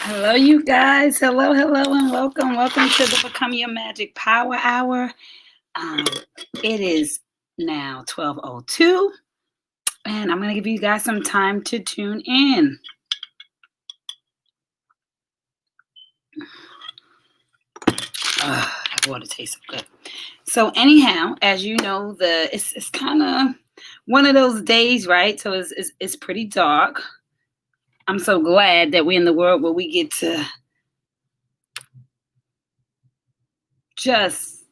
Hello, you guys. Hello, and welcome. Welcome to the Become Your Magic Power Hour. Um, it is now 12:02, and I'm going to give you guys some time to tune in. That water tastes so good. So anyhow, as you know, it's kind of one of those days, right? So it's pretty dark. I'm so glad that we're in the world where we get to just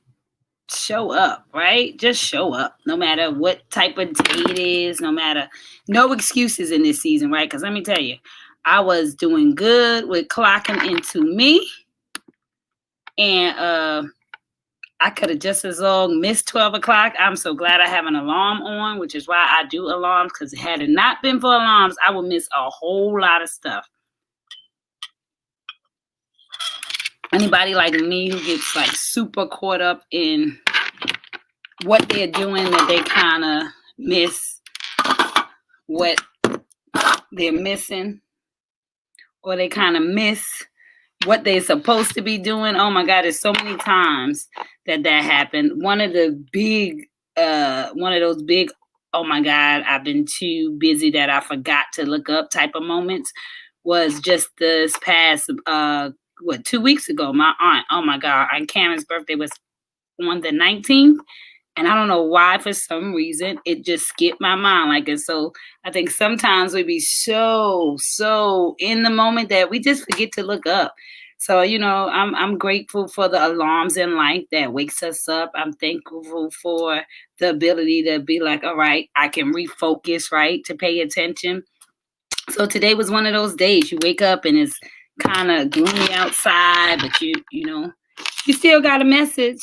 show up, right? Just show up, no matter what type of day it is, no excuses in this season, right? Because let me tell you, I was doing good with clocking into me, and I could have just as long missed 12 o'clock. I'm so glad I have an alarm on, which is why I do alarms, because had it not been for alarms, I would miss a whole lot of stuff. Anybody like me who gets like super caught up in what they're doing that they kind of miss what they're missing, or they kind of miss what they're supposed to be doing. Oh my God, there's so many times that happened. One of those big, oh my God, I've been too busy that I forgot to look up type of moments was just this past, 2 weeks ago. My aunt, oh my God, Aunt Karen's birthday was on the 19th. And I don't know why, for some reason, it just skipped my mind. And so I think sometimes we be so in the moment that we just forget to look up. So, I'm grateful for the alarms in life that wakes us up. I'm thankful for the ability to be like, all right, I can refocus, right, to pay attention. So today was one of those days you wake up and it's kind of gloomy outside, but you still got a message.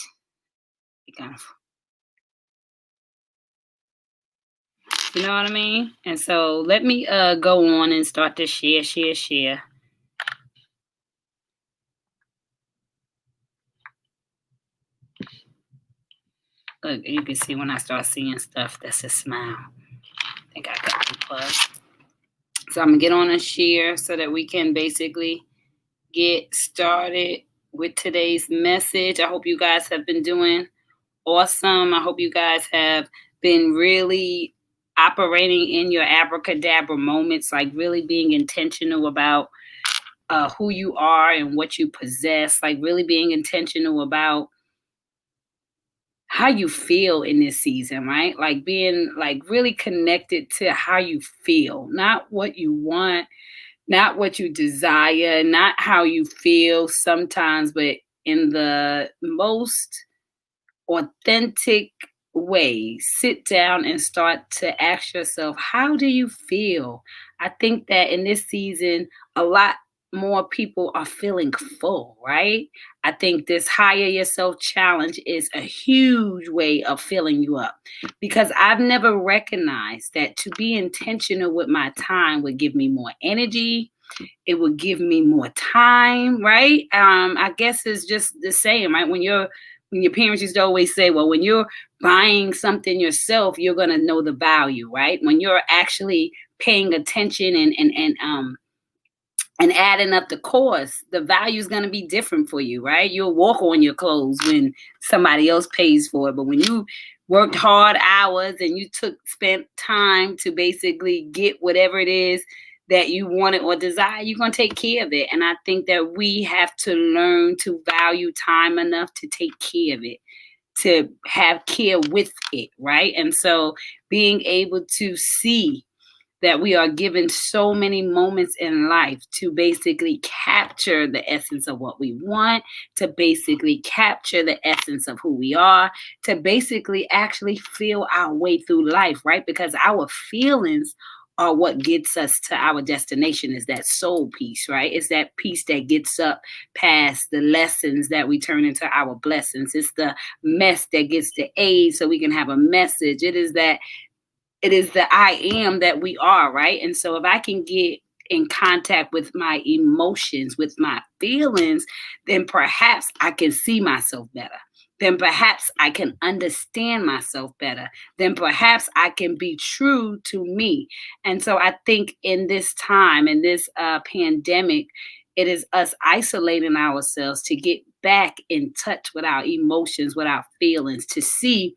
You know what I mean? And so let me go on and start to share. Look, you can see when I start seeing stuff, that's a smile. I think I got unplugged. So I'm going to get on and share so that we can basically get started with today's message. I hope you guys have been doing awesome. I hope you guys have been really operating in your abracadabra moments, like really being intentional about who you are and what you possess, like really being intentional about how you feel in this season, right? Like being like really connected to how you feel, not what you want, not what you desire, not how you feel sometimes, but in the most authentic way. Sit down and start to ask yourself, how do you feel? I think that in this season, a lot more people are feeling full, right? I think this higher yourself challenge is a huge way of filling you up, because I've never recognized that to be intentional with my time would give me more energy. It would give me more time, right? I guess it's just the same, right? When your parents used to always say, well, when you're buying something yourself, you're gonna know the value, right? When you're actually paying attention and adding up the cost, the value is going to be different for you, right? You'll walk on your clothes when somebody else pays for it. But when you worked hard hours and you spent time to basically get whatever it is that you wanted or desire, you're going to take care of it. And I think that we have to learn to value time enough to take care of it, to have care with it, right? And so being able to see that we are given so many moments in life to basically capture the essence of what we want, to basically capture the essence of who we are, to basically actually feel our way through life, right? Because our feelings are what gets us to our destination, is that soul peace, right? It's that peace that gets up past the lessons that we turn into our blessings. It's the mess that gets the aid so we can have a message. It is the I am that we are, right? And so if I can get in contact with my emotions, with my feelings, then perhaps I can see myself better. Then perhaps I can understand myself better. Then perhaps I can be true to me. And so I think in this time, in this pandemic, It is us isolating ourselves to get back in touch with our emotions, with our feelings, to see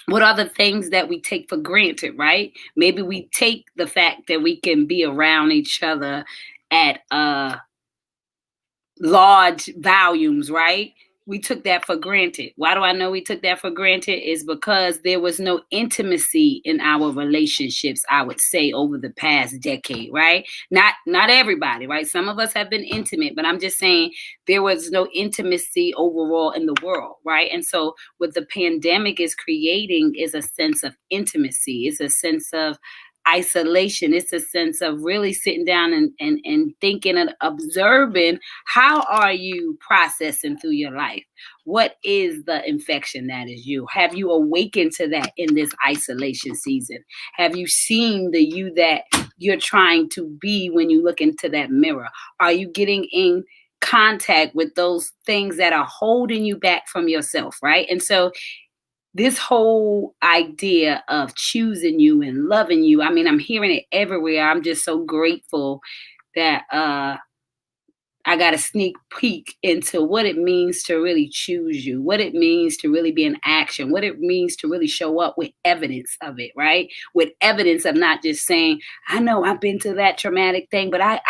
what are the things that we take for granted, right? Maybe we take the fact that we can be around each other at large volumes, right? We took that for granted. Why do I know we took that for granted? Is because there was no intimacy in our relationships, I would say, over the past decade, right? Not everybody, right? Some of us have been intimate, but I'm just saying there was no intimacy overall in the world, right? And so what the pandemic is creating is a sense of intimacy, it's a sense of isolation, it's a sense of really sitting down and thinking and observing, how are you processing through your life? What is the infection that is you? Have you awakened to that in this isolation season? Have you seen the you that you're trying to be when you look into that mirror? Are you getting in contact with those things that are holding you back from yourself, right? And so this whole idea of choosing you and loving you, I mean, I'm hearing it everywhere. I'm just so grateful that I got a sneak peek into what it means to really choose you, what it means to really be in action, what it means to really show up with evidence of it, right? With evidence of not just saying, I know I've been to that traumatic thing, but I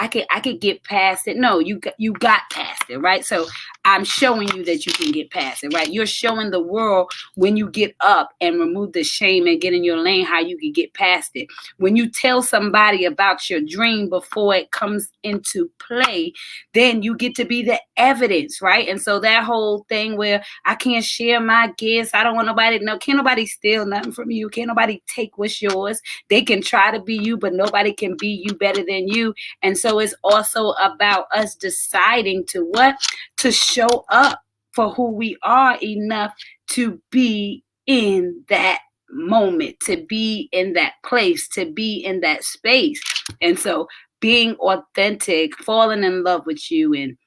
could get past it. No, you got past it, right? So I'm showing you that you can get past it, right? You're showing the world when you get up and remove the shame and get in your lane how you can get past it. When you tell somebody about your dream before it comes into play, then you get to be the evidence, right? And so that whole thing where I can't share my gifts, I don't want nobody to know, can't nobody steal nothing from you, can't nobody take what's yours. They can try to be you, but nobody can be you better than you. And so it's also about us deciding to what? To show up for who we are enough to be in that moment, to be in that place, to be in that space. And so being authentic, falling in love with you, and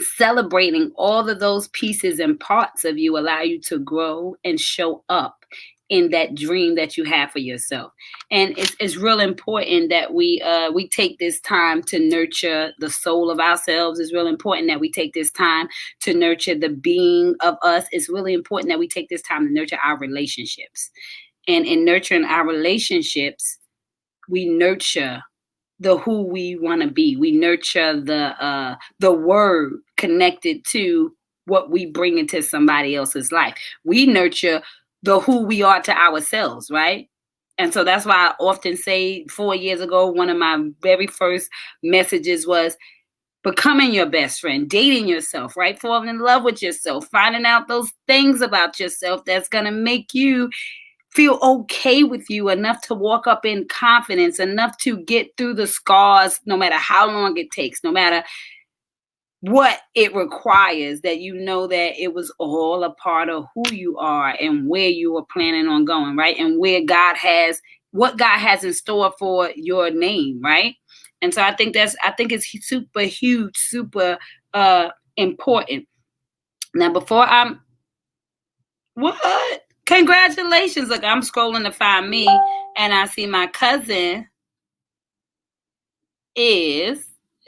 celebrating all of those pieces and parts of you allow you to grow and show up in that dream that you have for yourself. And it's real important that we take this time to nurture the soul of ourselves. It's real important that we take this time to nurture the being of us. It's really important that we take this time to nurture our relationships. And in nurturing our relationships, we nurture the who we want to be. We nurture the word connected to what we bring into somebody else's life. We nurture the who we are to ourselves, right? And so that's why I often say 4 years ago, one of my very first messages was becoming your best friend, dating yourself, right? Falling in love with yourself, finding out those things about yourself that's going to make you feel okay with you enough to walk up in confidence, enough to get through the scars, no matter how long it takes, no matter what it requires, that you know that it was all a part of who you are and where you were planning on going, right? And what God has in store for your name, right? And so I think it's super huge, super important. Now, before I'm what? Congratulations. Look, I'm scrolling to find me and I see my cousin is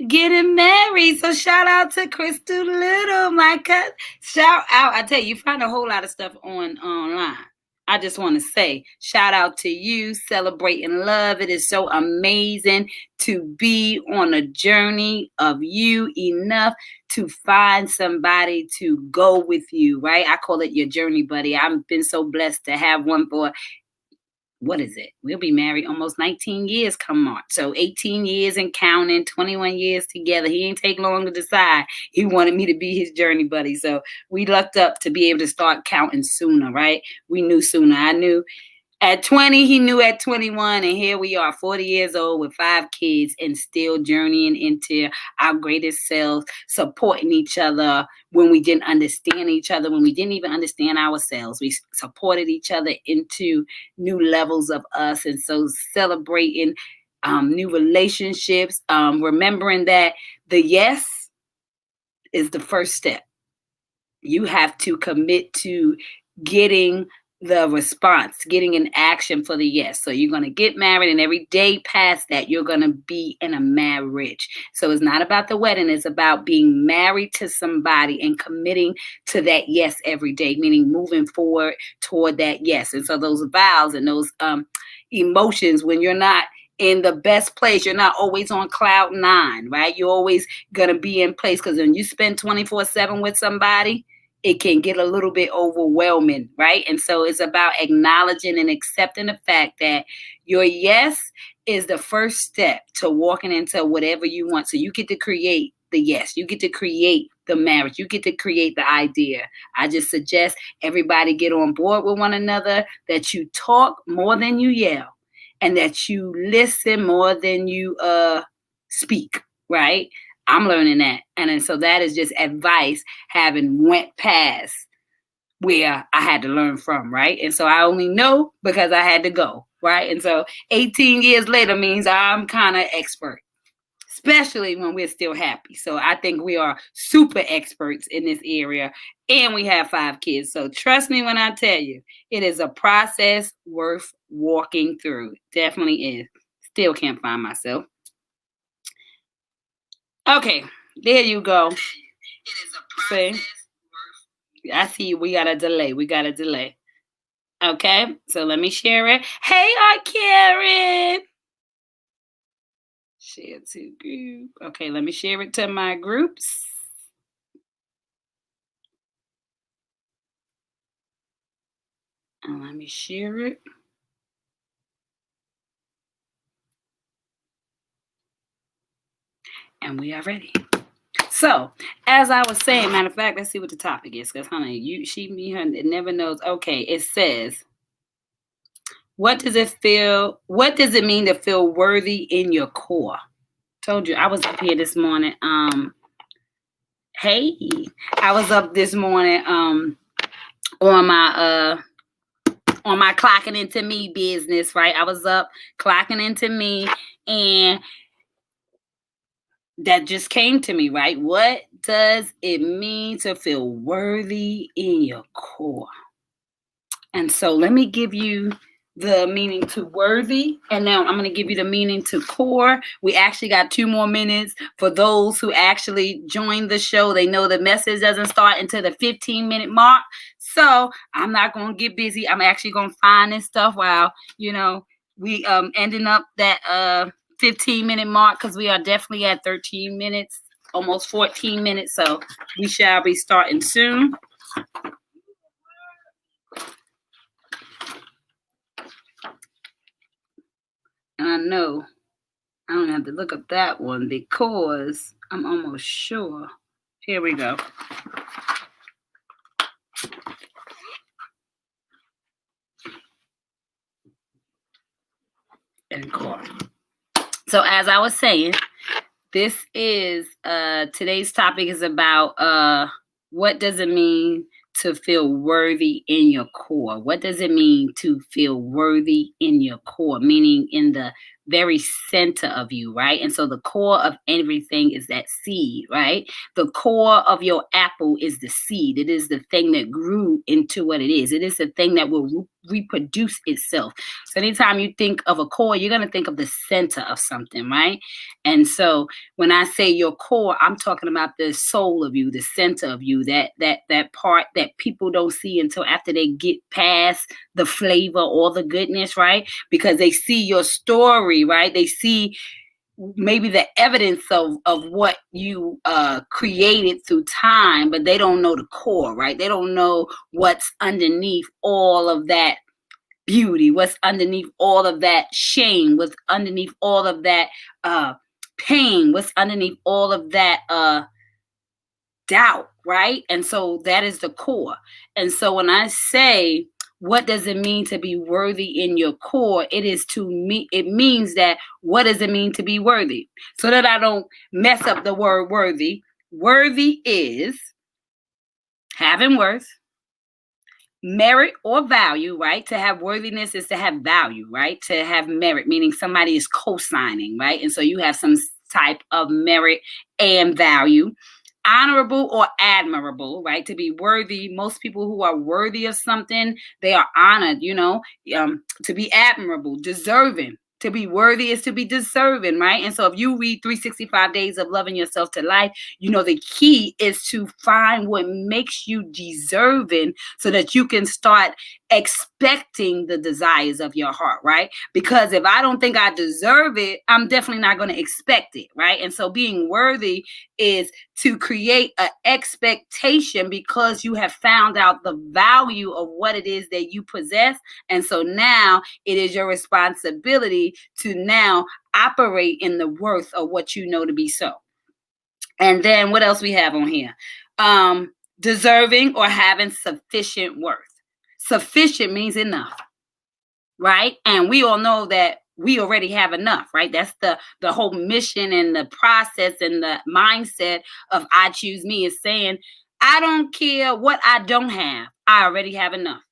getting married. So shout out to Crystal Little, my cousin. Shout out. I tell you, you find a whole lot of stuff online. I just want to say shout out to you, celebrating love. It is so amazing to be on a journey of you enough to find somebody to go with you, right? I call it your journey buddy. I've been so blessed to have one for, what is it? We'll be married almost 19 years come March. So 18 years and counting, 21 years together. He ain't take long to decide. He wanted me to be his journey buddy. So we lucked up to be able to start counting sooner, right? We knew sooner. I knew at 20, he knew at 21, and here we are, 40 years old with 5 kids and still journeying into our greatest selves, supporting each other when we didn't understand each other, when we didn't even understand ourselves. We supported each other into new levels of us, and so celebrating new relationships, remembering that the yes is the first step. You have to commit to getting the response, getting an action for the yes. So you're going to get married, and every day past that, you're going to be in a marriage. So it's not about the wedding. It's about being married to somebody and committing to that yes every day, meaning moving forward toward that yes. And so those vows and those emotions, when you're not in the best place, you're not always on cloud nine, right? You're always going to be in place, because when you spend 24/7 with somebody, it can get a little bit overwhelming, right? And so it's about acknowledging and accepting the fact that your yes is the first step to walking into whatever you want. So you get to create the yes, you get to create the marriage, you get to create the idea. I just suggest everybody get on board with one another, that you talk more than you yell, and that you listen more than you speak, right? I'm learning that. And then, so that is just advice, having went past where I had to learn from, right? And so I only know because I had to go, right? And so 18 years later means I'm kind of expert, especially when we're still happy. So I think we are super experts in this area, and we have 5 kids. So trust me when I tell you, it is a process worth walking through. Definitely is. Still can't find myself. Okay, there you go. See? I see we got a delay. Okay, so let me share it. Hey, Karen. Share to group. Okay, let me share it to my groups. And let me share it. And we are ready. So, as I was saying, matter of fact, let's see what the topic is, because honey, she, me, her, it never knows. Okay, it says, what does it mean to feel worthy in your core? Told you I was up here this morning. Hey, I was up this morning on my clocking into me business, right? I was up clocking into me, and that just came to me, right? What does it mean to feel worthy in your core? And so let me give you the meaning to worthy, and now I'm going to give you the meaning to core. We actually got 2 more minutes. For those who actually joined the show, they know the message doesn't start until the 15-minute mark. So I'm not going to get busy. I'm actually going to find this stuff while, we ending up that 15-minute mark, because we are definitely at 13 minutes, almost 14 minutes. So we shall be starting soon. And I know I don't have to look up that one, because I'm almost sure. Here we go. And core. So as I was saying, this is today's topic is about what does it mean to feel worthy in your core? What does it mean to feel worthy in your core? Meaning in the very center of you, right? And so the core of everything is that seed, right? The core of your apple is the seed. It is the thing that grew into what it is. It is the thing that will reproduce itself. So anytime you think of a core, you're going to think of the center of something, right? And so when I say your core, I'm talking about the soul of you, the center of you, that part that people don't see until after they get past the flavor or the goodness, right? Because they see your story, right? They see maybe the evidence of what you created through time, but they don't know the core, right? They don't know what's underneath all of that beauty, what's underneath all of that shame, what's underneath all of that pain, what's underneath all of that doubt, right? And so that is the core. And so when I say, what does it mean to be worthy in your core? It means that, what does it mean to be worthy? So that I don't mess up the word worthy. Worthy is having worth, merit or value, right? To have worthiness is to have value, right? To have merit, meaning somebody is co-signing, right? And so you have some type of merit and value. honorable or admirable, right? To be worthy. Most people who are worthy of something, they are honored, to be admirable, deserving. To be worthy is to be deserving, right? And so if you read 365 Days of Loving Yourself to Life, the key is to find what makes you deserving so that you can start expecting the desires of your heart, right? Because if I don't think I deserve it, I'm definitely not going to expect it, right? And so being worthy is to create an expectation because you have found out the value of what it is that you possess. And so now it is your responsibility to now operate in the worth of what you know to be so. And then what else we have on here? Deserving or having sufficient worth. Sufficient means enough, right? And we all know that we already have enough, right? That's the whole mission and the process and the mindset of I Choose Me is saying, I don't care what I don't have. I already have enough.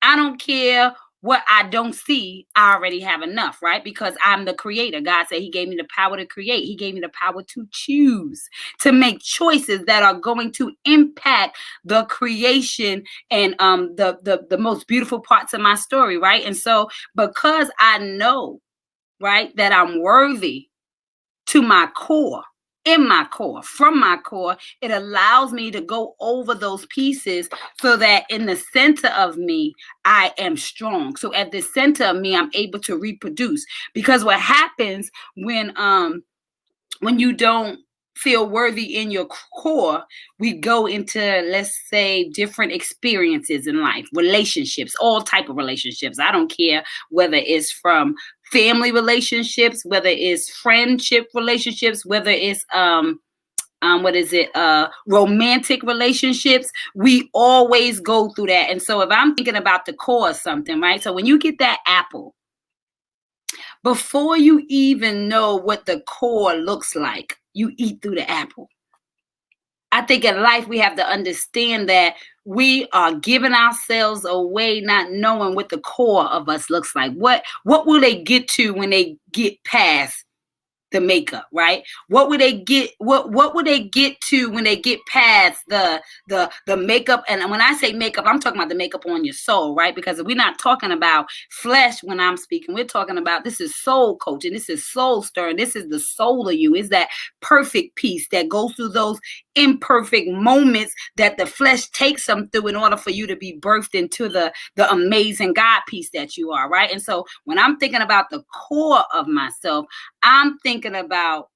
I don't care what I don't see. I already have enough, right? Because I'm the creator. God said he gave me the power to create. He gave me the power to choose, to make choices that are going to impact the creation and the most beautiful parts of my story, right? And so because I know, right, that I'm worthy to my core, in my core, from my core, it allows me to go over those pieces so that in the center of me, I am strong. So at the center of me, I'm able to reproduce. Because what happens when you don't feel worthy in your core, we go into, let's say, different experiences in life, relationships, all type of relationships. I don't care whether it's from family relationships, whether it's friendship relationships, whether it's romantic relationships. We always go through that. And so if I'm thinking about the core of something, right? So when you get that apple, before you even know what the core looks like, you eat through the apple. I think in life we have to understand that we are giving ourselves away, not knowing what the core of us looks like. What will they get to when they get past the makeup, right? What would they get? What would they get to when they get past the makeup? And when I say makeup, I'm talking about the makeup on your soul, right? Because we're not talking about flesh when I'm speaking. We're talking about, this is soul coaching. This is soul stirring. This is the soul of you. Is that perfect peace that goes through those imperfect moments that the flesh takes them through in order for you to be birthed into the amazing God piece that you are, right? And so when I'm thinking about the core of myself, I'm thinking about,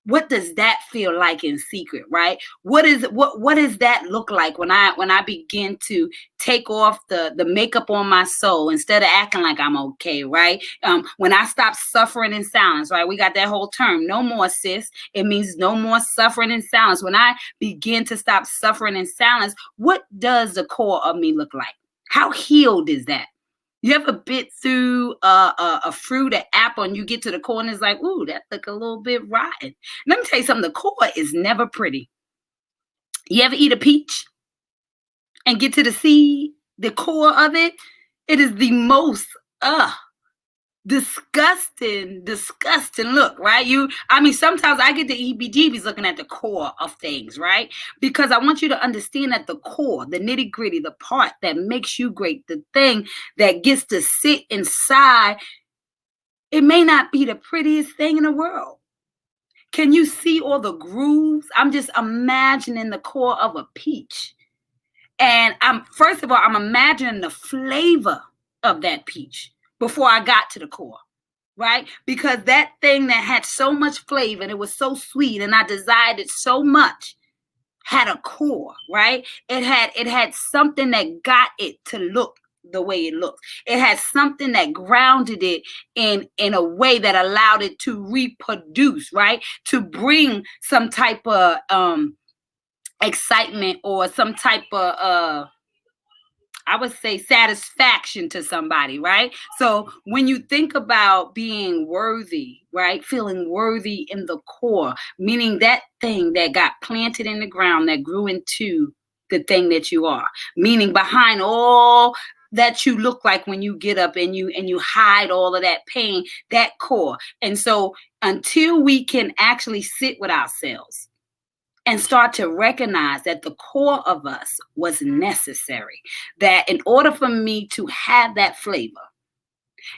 what does that feel like in secret, right? What does that look like when I begin to take off the makeup on my soul instead of acting like I'm okay, right? When I stop suffering in silence, right? We got that whole term, no more, sis. It means no more suffering in silence. When I begin to stop suffering in silence, what does the core of me look like? How healed is that? You ever bit through a fruit, an apple, and you get to the core and it's like, ooh, that look a little bit rotten. Let me tell you something, the core is never pretty. You ever eat a peach and get to the seed, the core of it? It is the most disgusting look, right? Sometimes I get the EBGBs looking at the core of things, right? Because I want you to understand that the core, the nitty gritty, the part that makes you great, the thing that gets to sit inside, it may not be the prettiest thing in the world. Can you see all the grooves? I'm just imagining the core of a peach. And first of all, I'm imagining the flavor of that peach before I got to the core. Right? Because that thing that had so much flavor and it was so sweet and I desired it so much had a core, right? It had something that got it to look the way it looks. It had something that grounded it in a way that allowed it to reproduce, right? To bring some type of excitement or some type of I would say satisfaction to somebody, right? So when you think about being worthy, right? Feeling worthy in the core, meaning that thing that got planted in the ground that grew into the thing that you are, meaning behind all that you look like when you get up and you hide all of that pain, that core. And so until we can actually sit with ourselves and start to recognize that the core of us was necessary. That in order for me to have that flavor,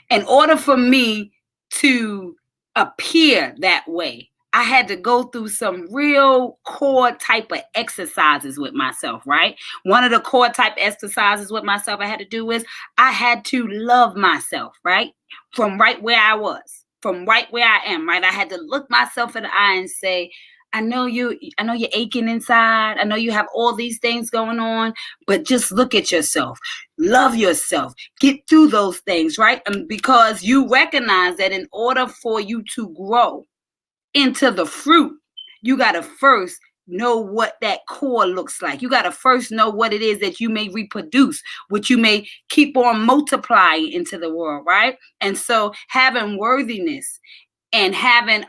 in order for me to appear that way, I had to go through some real core type of exercises with myself, right? One of the core type exercises with myself I had to do is I had to love myself, right? From right where I was, from right where I am, right? I had to look myself in the eye and say, I know you're aching inside. I know you have all these things going on, but just look at yourself. Love yourself. Get through those things, right? And because you recognize that in order for you to grow into the fruit, you got to first know what that core looks like. You got to first know what it is that you may reproduce, what you may keep on multiplying into the world, right? And so having worthiness and having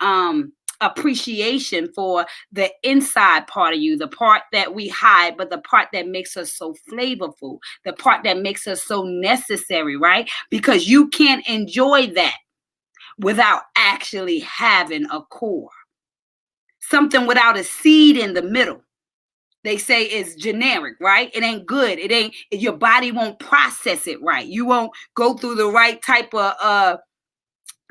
appreciation for the inside part of you, the part that we hide, but the part that makes us so flavorful, the part that makes us so necessary, right? Because you can't enjoy that without actually having a core. Something without a seed in the middle, they say is generic, right? It ain't good. It ain't, your body won't process it right. You won't go through the right type of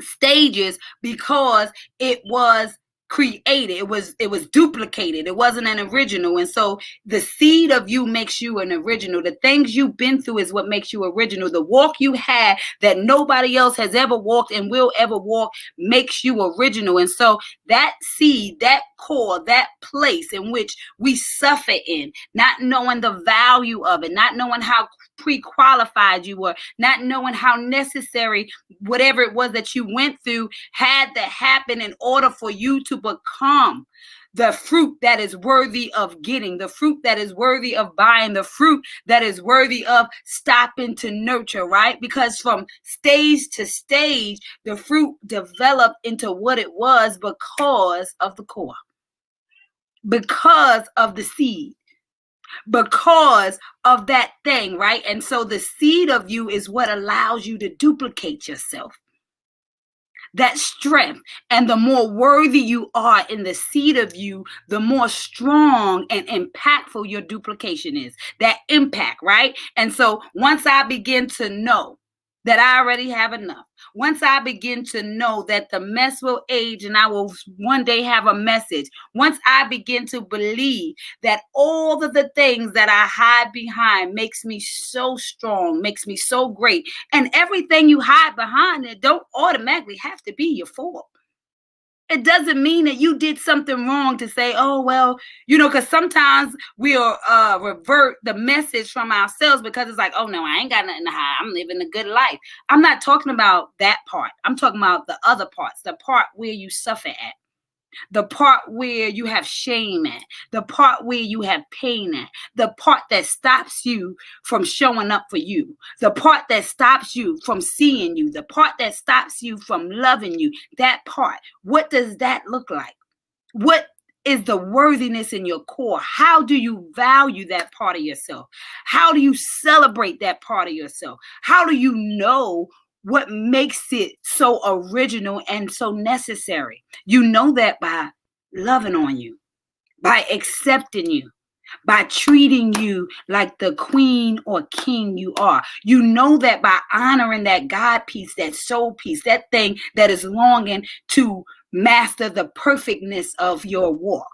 stages because it was created, it was duplicated, it wasn't an original. And so the seed of you makes you an original. The things you've been through is what makes you original. The walk you had that nobody else has ever walked and will ever walk makes you original. And so that seed, that core, that place in which we suffer in, not knowing the value of it, not knowing how pre-qualified you were, not knowing how necessary whatever it was that you went through had to happen in order for you to become the fruit that is worthy of getting, the fruit that is worthy of buying, the fruit that is worthy of stopping to nurture, right? Because from stage to stage, the fruit developed into what it was because of the core, because of the seed, because of that thing, right? And so the seed of you is what allows you to duplicate yourself. That strength, and the more worthy you are in the seed of you, the more strong and impactful your duplication is. That impact, right? And so once I begin to know that I already have enough, once I begin to know that the mess will age and I will one day have a message, once I begin to believe that all of the things that I hide behind makes me so strong, makes me so great, and everything you hide behind it don't automatically have to be your fault. It doesn't mean that you did something wrong to say, oh, well, because sometimes we'll revert the message from ourselves because it's like, oh, no, I ain't got nothing to hide. I'm living a good life. I'm not talking about that part. I'm talking about the other parts, the part where you suffer at, the part where you have shame at, the part where you have pain at, the part that stops you from showing up for you, the part that stops you from seeing you, the part that stops you from loving you, that part. What does that look like? What is the worthiness in your core? How do you value that part of yourself? How do you celebrate that part of yourself? How do you know what makes it so original and so necessary? You know that by loving on you, by accepting you, by treating you like the queen or king you are. You know that by honoring that God piece, that soul piece, that thing that is longing to master the perfectness of your walk.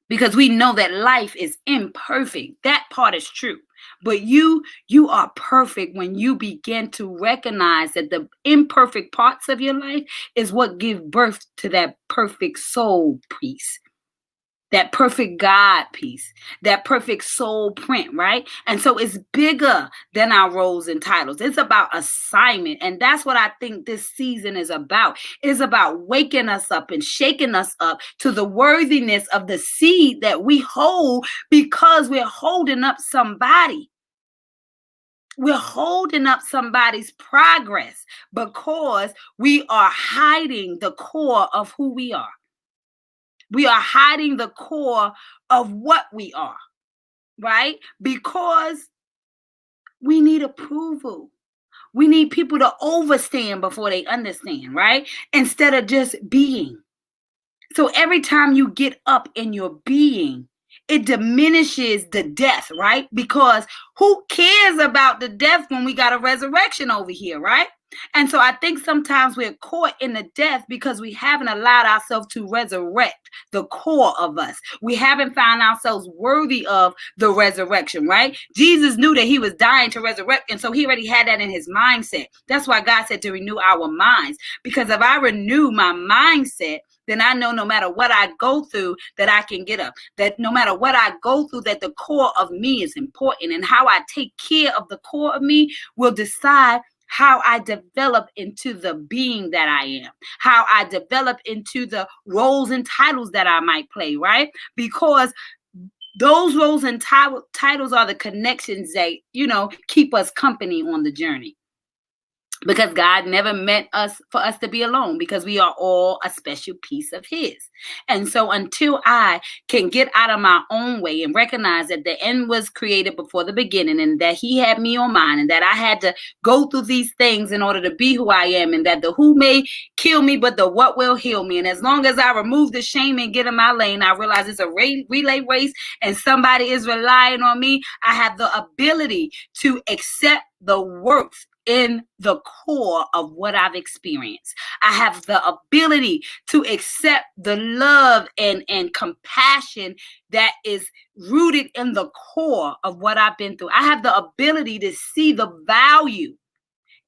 Because we know that life is imperfect. That part is true. But you are perfect when you begin to recognize that the imperfect parts of your life is what give birth to that perfect soul piece, that perfect God piece, that perfect soul print, right? And so it's bigger than our roles and titles. It's about assignment. And that's what I think this season is about. It's about waking us up and shaking us up to the worthiness of the seed that we hold, because we're holding up somebody. We're holding up somebody's progress because we are hiding the core of who we are. We are hiding the core of what we are, right? Because we need approval. We need people to overstand before they understand, right? Instead of just being. So every time you get up in your being, it diminishes the death, right? Because who cares about the death when we got a resurrection over here, right? And so I think sometimes we're caught in the death because we haven't allowed ourselves to resurrect the core of us. We haven't found ourselves worthy of the resurrection, right? Jesus knew that he was dying to resurrect, and so he already had that in his mindset. That's why God said to renew our minds, because if I renew my mindset, then I know no matter what I go through that I can get up. That no matter what I go through, that the core of me is important, and how I take care of the core of me will decide how I develop into the being that I am, how I develop into the roles and titles that I might play, right? Because those roles and titles are the connections that, keep us company on the journey. Because God never meant for us to be alone, because we are all a special piece of his. And so until I can get out of my own way and recognize that the end was created before the beginning, and that he had me on mine, and that I had to go through these things in order to be who I am, and that the who may kill me, but the what will heal me. And as long as I remove the shame and get in my lane, I realize it's a relay race and somebody is relying on me. I have the ability to accept the worth in the core of what I've experienced. I have the ability to accept the love and compassion that is rooted in the core of what I've been through. I have the ability to see the value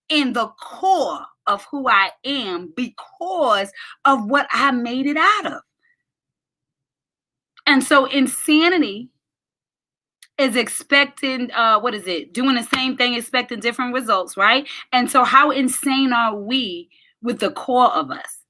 in the core of who I am because of what I made it out of. And so insanity is expecting, doing the same thing, expecting different results, right? And so how insane are we with the core of us?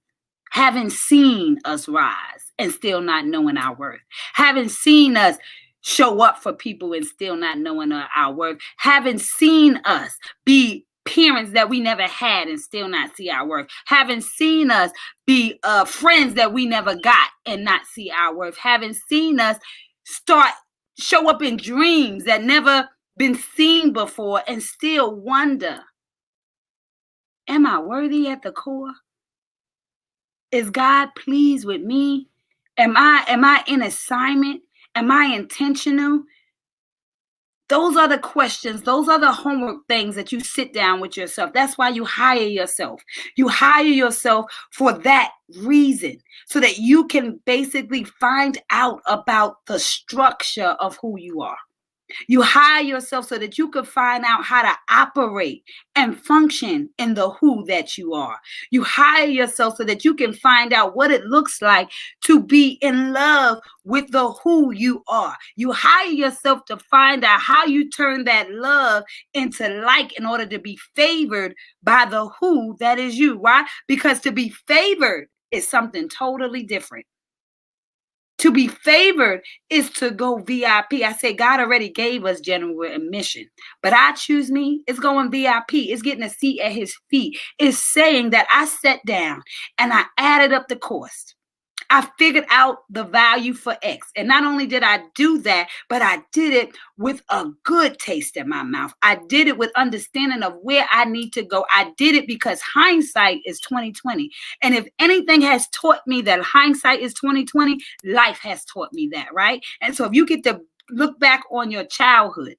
Having seen us rise and still not knowing our worth. Having seen us show up for people and still not knowing our worth. Having seen us be parents that we never had and still not see our worth. Having seen us be friends that we never got and not see our worth. Having seen us show up in dreams that never been seen before and still wonder, am I worthy at the core? Is God pleased with me? Am I in assignment? Am I intentional? Those are the questions. Those are the homework things that you sit down with yourself. That's why you hire yourself. You hire yourself for that reason, so that you can basically find out about the structure of who you are. You hire yourself so that you can find out how to operate and function in the who that you are. You hire yourself so that you can find out what it looks like to be in love with the who you are. You hire yourself to find out how you turn that love into like in order to be favored by the who that is you. Why? Because to be favored is something totally different. To be favored is to go VIP. I say God already gave us general admission, but I choose me. It's going VIP. It's getting a seat at his feet. It's saying that I sat down and I added up the cost. I figured out the value for X. And not only did I do that, but I did it with a good taste in my mouth. I did it with understanding of where I need to go. I did it because hindsight is 2020. And if anything has taught me that hindsight is 2020, life has taught me that, right? And so if you get to look back on your childhood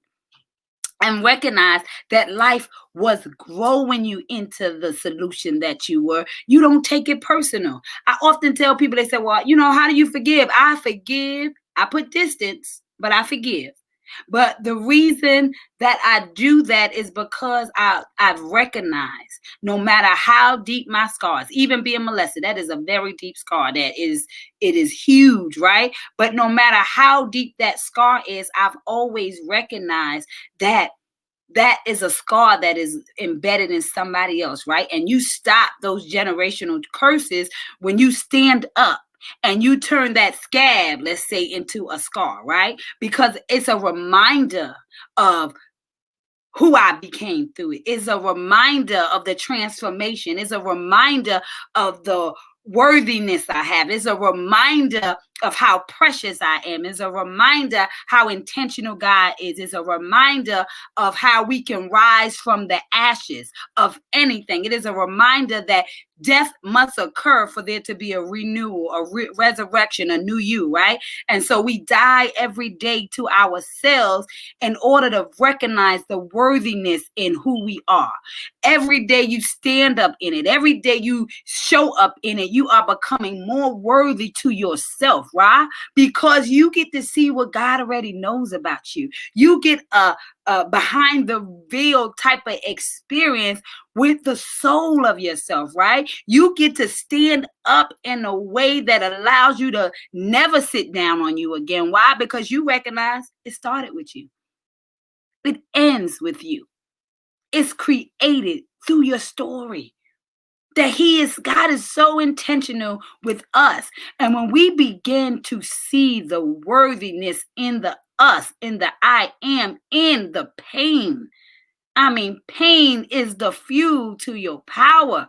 and recognize that life was growing you into the solution that you were, you don't take it personal. I often tell people, they say, well, how do you forgive? I forgive. I put distance, but I forgive. But the reason that I do that is because I've recognized no matter how deep my scars, even being molested, that is a very deep scar. It is huge, right? But no matter how deep that scar is, I've always recognized that is a scar that is embedded in somebody else, right? And you stop those generational curses when you stand up and you turn that scab, let's say, into a scar, right? Because it's a reminder of who I became through it. It's a reminder of the transformation. It's a reminder of the worthiness I have. It's a reminder of how precious I am. It's a reminder how intentional God is. It's a reminder of how we can rise from the ashes of anything. It is a reminder that death must occur for there to be a renewal, a resurrection, a new you, right? And so we die every day to ourselves in order to recognize the worthiness in who we are. Every day you stand up in it, every day you show up in it, you are becoming more worthy to yourself, right? Because you get to see what God already knows about you. You get a behind the veil type of experience with the soul of yourself, right? You get to stand up in a way that allows you to never sit down on you again. Why? Because you recognize it started with you. It ends with you. It's created through your story. That God is so intentional with us. And when we begin to see the worthiness in the us, in the I am, in the pain. I mean, pain is the fuel to your power.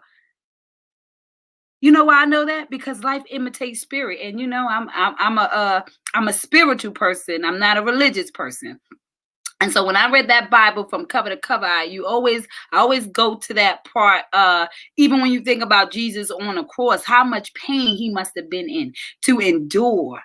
You know why I know that? Because life imitates spirit. And you know, I'm a spiritual person. I'm not a religious person. And so when I read that Bible from cover to cover, I always go to that part. Even when you think about Jesus on a cross, how much pain he must have been in to endure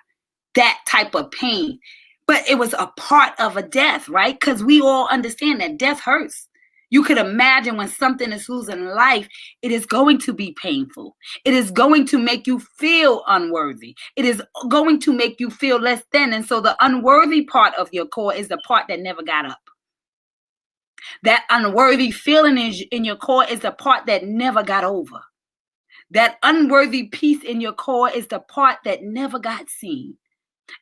that type of pain. But it was a part of a death, right? Because we all understand that death hurts. You could imagine when something is losing life, it is going to be painful. It is going to make you feel unworthy. It is going to make you feel less than. And so the unworthy part of your core is the part that never got up. That unworthy feeling in your core is the part that never got over. That unworthy piece in your core is the part that never got seen.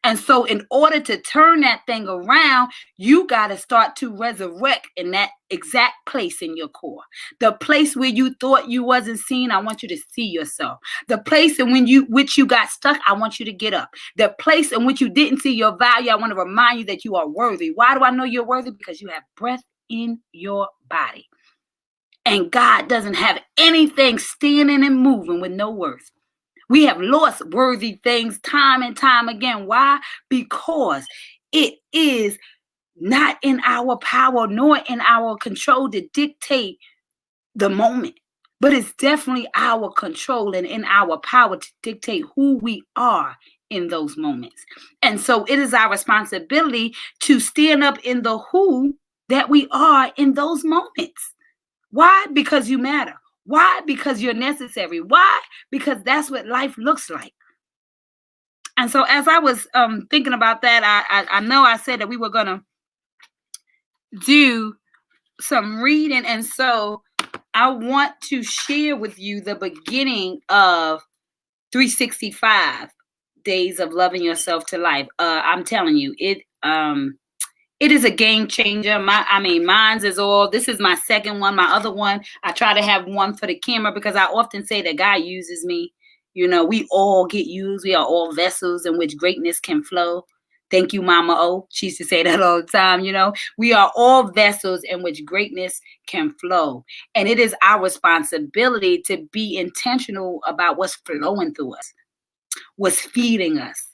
And so in order to turn that thing around, you got to start to resurrect in that exact place in your core. The place where you thought you wasn't seen, I want you to see yourself. The place in which you got stuck, I want you to get up. The place in which you didn't see your value, I want to remind you that you are worthy. Why do I know you're worthy? Because you have breath in your body. And God doesn't have anything standing and moving with no worth. We have lost worthy things time and time again. Why? Because it is not in our power nor in our control to dictate the moment. But it's definitely our control and in our power to dictate who we are in those moments. And so it is our responsibility to stand up in the who that we are in those moments. Why? Because you matter. Why? Because you're necessary. Why? Because that's what life looks like. And so as I was thinking about that, I know I said that we were going to do some reading. And so I want to share with you the beginning of 365 Days of Loving Yourself to Life. I'm telling you, it is a game changer. Mine's is all. This is my second one. My other one, I try to have one for the camera because I often say that God uses me. You know, we all get used. We are all vessels in which greatness can flow. Thank you, Mama O. She used to say that all the time. You know, we are all vessels in which greatness can flow. And it is our responsibility to be intentional about what's flowing through us, what's feeding us,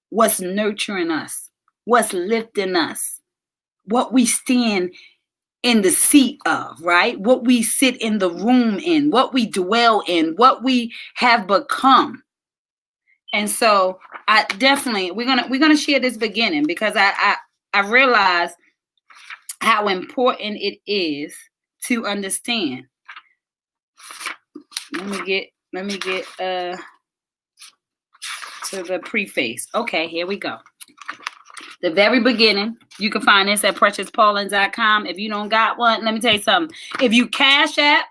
what's nurturing us, what's lifting us. What we stand in the seat of, right? What we sit in the room in, what we dwell in, what we have become. And so I definitely we're gonna share this beginning because I realize how important it is to understand. Let me get to the preface. Okay, here we go. The very beginning, you can find this at preciouspaulin.com. If you don't got one, let me tell you something. If you Cash App,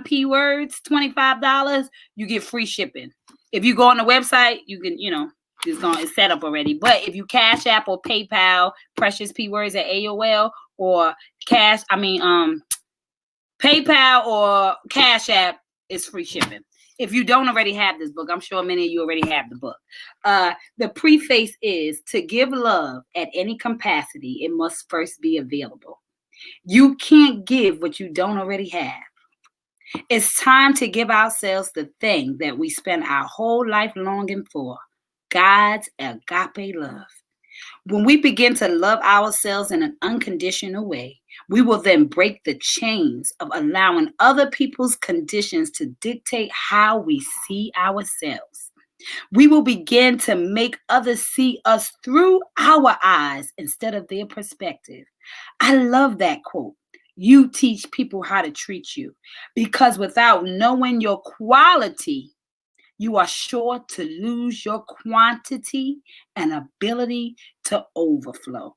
$P words, $25, you get free shipping. If you go on the website, you can, it's set up already. But if you Cash App or PayPal, Precious P words at AOL or PayPal or Cash App is free shipping. If you don't already have this book, I'm sure many of you already have the book. The preface is to give love at any capacity, it must first be available. You can't give what you don't already have. It's time to give ourselves the thing that we spend our whole life longing for. God's agape love. When we begin to love ourselves in an unconditional way, we will then break the chains of allowing other people's conditions to dictate how we see ourselves. We will begin to make others see us through our eyes instead of their perspective. I love that quote. You teach people how to treat you, because without knowing your quality, you are sure to lose your quantity and ability to overflow.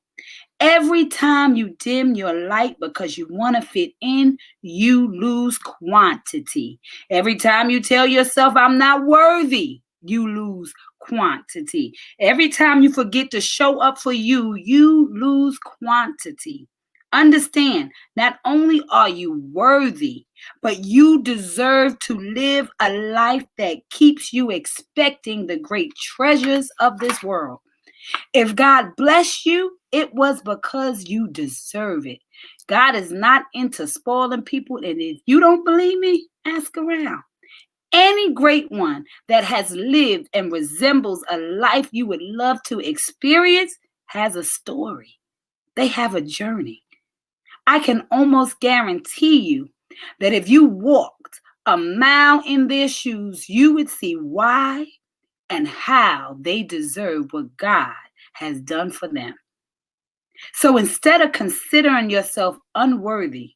Every time you dim your light because you want to fit in, you lose quantity. Every time you tell yourself, I'm not worthy, you lose quantity. Every time you forget to show up for you, you lose quantity. Understand, not only are you worthy, but you deserve to live a life that keeps you expecting the great treasures of this world. If God blessed you, it was because you deserve it. God is not into spoiling people. And if you don't believe me, ask around. Any great one that has lived and resembles a life you would love to experience has a story. They have a journey. I can almost guarantee you that if you walked a mile in their shoes, you would see why and how they deserve what God has done for them. So instead of considering yourself unworthy,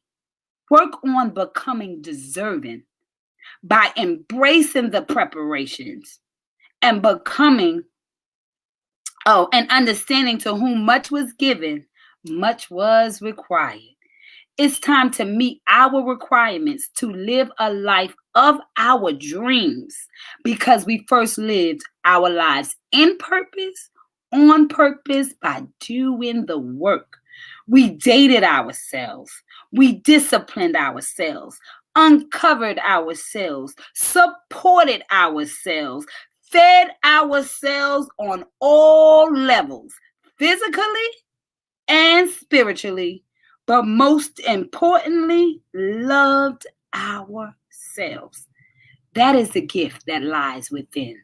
work on becoming deserving by embracing the preparations and and understanding to whom much was given, much was required. It's time to meet our requirements to live a life of our dreams, because we first lived our lives in purpose, on purpose, by doing the work. We dated ourselves. We disciplined ourselves, uncovered ourselves, supported ourselves, fed ourselves on all levels, physically and spiritually, but most importantly, loved ourselves. That is the gift that lies within.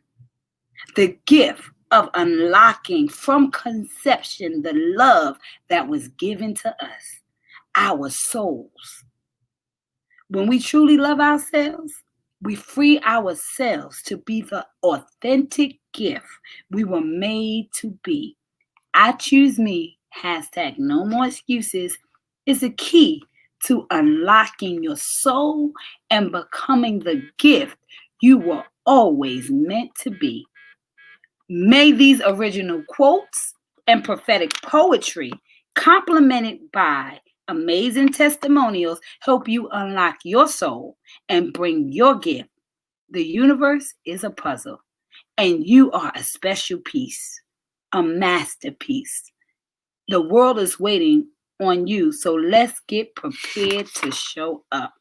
The gift of unlocking from conception the love that was given to us, our souls. When we truly love ourselves, we free ourselves to be the authentic gift we were made to be. I choose me, hashtag no more excuses, is a key to unlocking your soul and becoming the gift you were always meant to be. May these original quotes and prophetic poetry, complemented by amazing testimonials, help you unlock your soul and bring your gift. The universe is a puzzle, and you are a special piece, a masterpiece. The world is waiting on you, so let's get prepared to show up.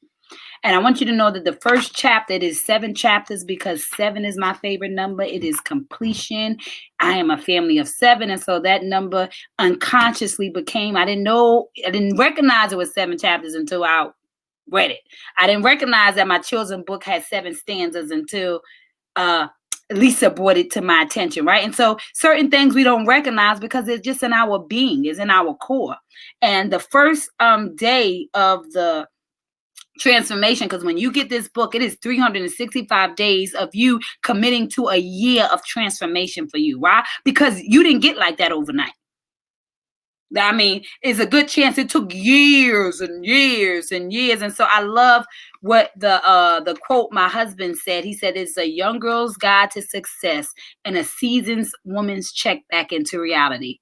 And I want you to know that the first chapter, it is 7 chapters, because 7 is my favorite number. It is completion. I am a family of 7. And so that number unconsciously became, I didn't recognize it was 7 chapters until I read it. I didn't recognize that my children's book had 7 stanzas until Lisa brought it to my attention, right? And so certain things we don't recognize because it's just in our being, it's in our core. And the first day of the transformation, because when you get this book, it is 365 days of you committing to a year of transformation for you, right? Because you didn't get like that overnight. I mean, it's a good chance it took years and years and years. And so I love what the quote my husband said. He said, it's a young girl's guide to success and a seasoned woman's check back into reality.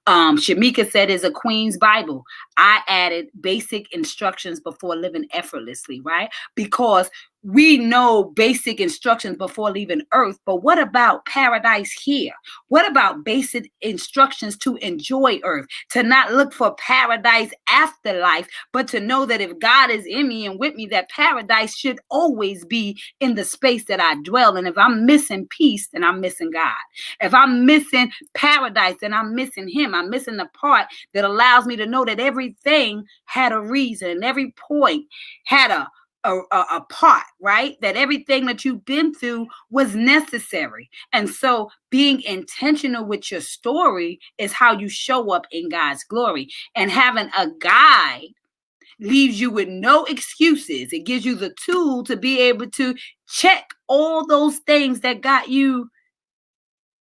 Shamika said, it's a queen's Bible. I added basic instructions before living effortlessly, right? Because we know basic instructions before leaving earth, but what about paradise here? What about basic instructions to enjoy earth, to not look for paradise after life, but to know that if God is in me and with me, that paradise should always be in the space that I dwell. And if I'm missing peace, then I'm missing God. If I'm missing paradise, then I'm missing him. I'm missing the part that allows me to know that everything had a reason, and every point had a apart, right? That everything that you've been through was necessary. And so being intentional with your story is how you show up in God's glory. And having a guide leaves you with no excuses. It gives you the tool to be able to check all those things that got you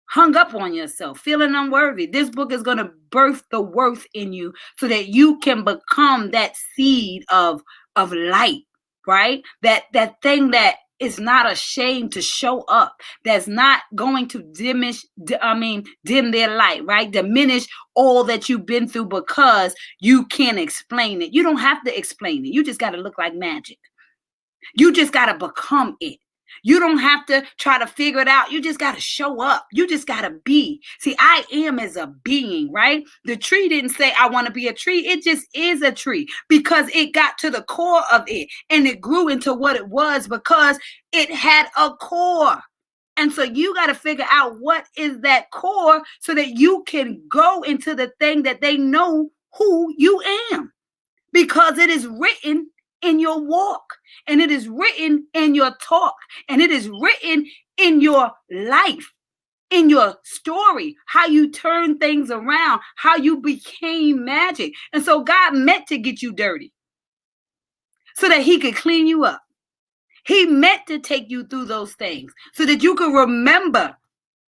hung up on yourself, feeling unworthy. This book is going to birth the worth in you so that you can become that seed of light, right? That thing that is not ashamed to show up, that's not going to dim their light, right? Diminish all that you've been through because you can't explain it. You don't have to explain it. You just got to look like magic. You just got to become it. You don't have to try to figure it out. You just got to show up. You just got to be. See, I am as a being, right? The tree didn't say, I want to be a tree. It just is a tree because it got to the core of it and it grew into what it was because it had a core. And so you got to figure out what is that core so that you can go into the thing that they know who you am, because it is written in your walk, and it is written in your talk, and it is written in your life, in your story, how you turn things around, how you became magic. And so God meant to get you dirty so that he could clean you up. He meant to take you through those things so that you could remember,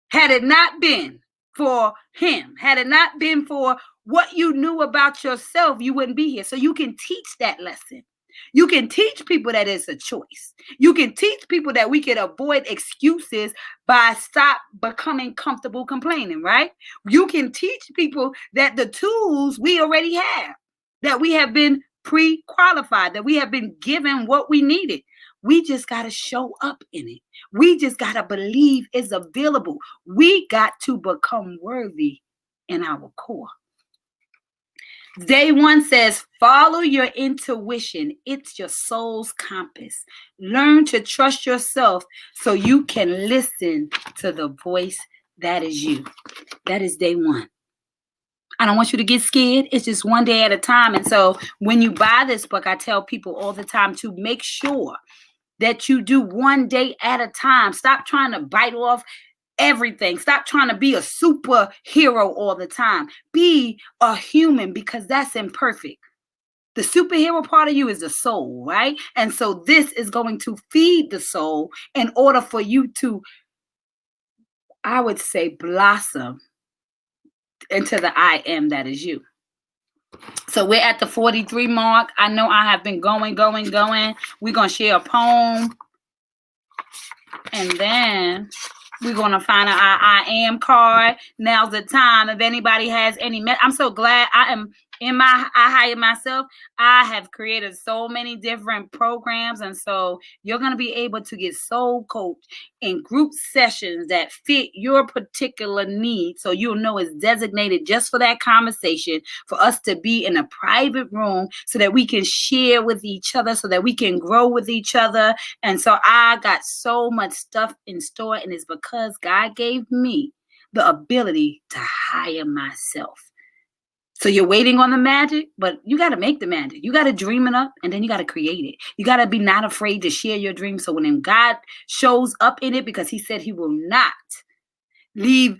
had it not been for him, had it not been for what you knew about yourself, you wouldn't be here. So you can teach that lesson. You can teach people that it's a choice. You can teach people that we can avoid excuses by stop becoming comfortable complaining, right? You can teach people that the tools we already have, that we have been pre-qualified, that we have been given what we needed. We just got to show up in it. We just got to believe it's available. We got to become worthy in our core. Day 1 says, follow your intuition. It's your soul's compass. Learn to trust yourself so you can listen to the voice that is you. That is day 1. I don't want you to get scared. It's just one day at a time. And so when you buy this book, I tell people all the time to make sure that you do one day at a time. Stop trying to bite off everything. Stop trying to be a superhero all the time. Be a human, because that's imperfect. The superhero part of you is the soul, right? And so this is going to feed the soul in order for you to, I would say, blossom into the I am that is you. So we're at the 43 mark. I know I have been going. We're going to share a poem. And then we're going to find our I am card. Now's the time. If anybody has any, I'm so glad I am in my I Hire Myself. I have created so many different programs. And so you're going to be able to get soul coached in group sessions that fit your particular needs. So you'll know it's designated just for that conversation, for us to be in a private room so that we can share with each other, so that we can grow with each other. And so I got so much stuff in store, and it's because God gave me the ability to hire myself. So you're waiting on the magic, but you got to make the magic. You got to dream it up, and then you got to create it. You got to be not afraid to share your dream. So when God shows up in it, because he said he will not leave